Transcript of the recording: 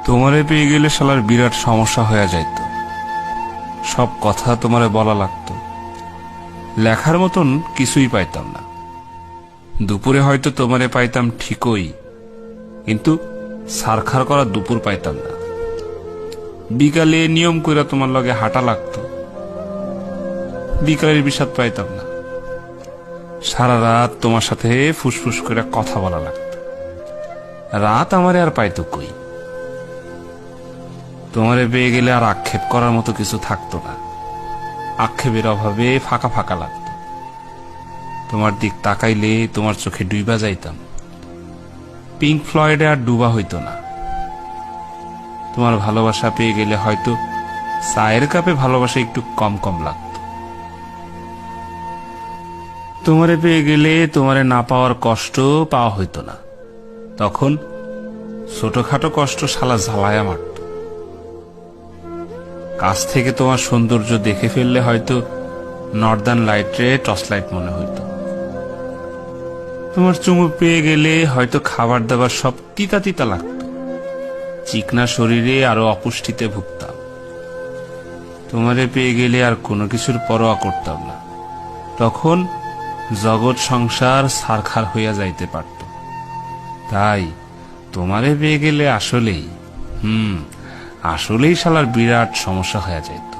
তোমারে পেয়ে গেলে শালার বিরাট সমস্যা হয়ে যাইত। সব কথা তোমারে বলা লাগতো, লেখার মতন কিছুই পাইতাম না। দুপুরে হয়তো তোমারে পাইতাম ঠিকই, কিন্তু সারখার করা দুপুর পাইতাম না। বিকালে নিয়ম কইরা তোমার লগে হাঁটা লাগতো, বিকালের বিষাদ পাইতাম না। সারা রাত তোমার সাথে ফুসফুস করে কথা বলা লাগতো, রাত আমারে আর পাইতো কই। তোমারে পেয়ে গেলে আর আক্ষেপ করার মতো কিছু থাকতো না, আক্ষেপের অভাবে ফাঁকা ফাঁকা লাগতো। তোমার দিক তাকাইলে তোমার চোখে ডুইবা যাইতাম, পিঙ্ক ফ্লয়েডে আর ডুবা হইতো না। তোমার ভালোবাসা পেয়ে গেলে হয়তো চায়ের কাপে ভালোবাসা একটু কম কম লাগতো। তোমারে পেয়ে গেলে তোমারে না পাওয়ার কষ্ট পাওয়া হইতো না, তখন ছোটখাটো কষ্ট শালা ঝালায়া মারত। কাছ থেকে তোমার সৌন্দর্য দেখে ফেললে হয়তো নর্দার্ন লাইটে টর্চ লাইট মনে হইতো। তোমার চুমু পেয়ে গেলে হয়তো খাবার দাবার সব তিতা তিতা লাগতো, চিকনা শরীরে আরো অপুষ্টিতে ভুগতাম। তোমারে পেয়ে গেলে আর কোনো কিছুর পরোয়া করতাম না, তখন জগৎ সংসার সারখার হইয়া যাইতে পারত। তাই তোমারে পেয়ে গেলে আসলেই আসলেই শালার বিরাট সমস্যা হয়ে যাইত।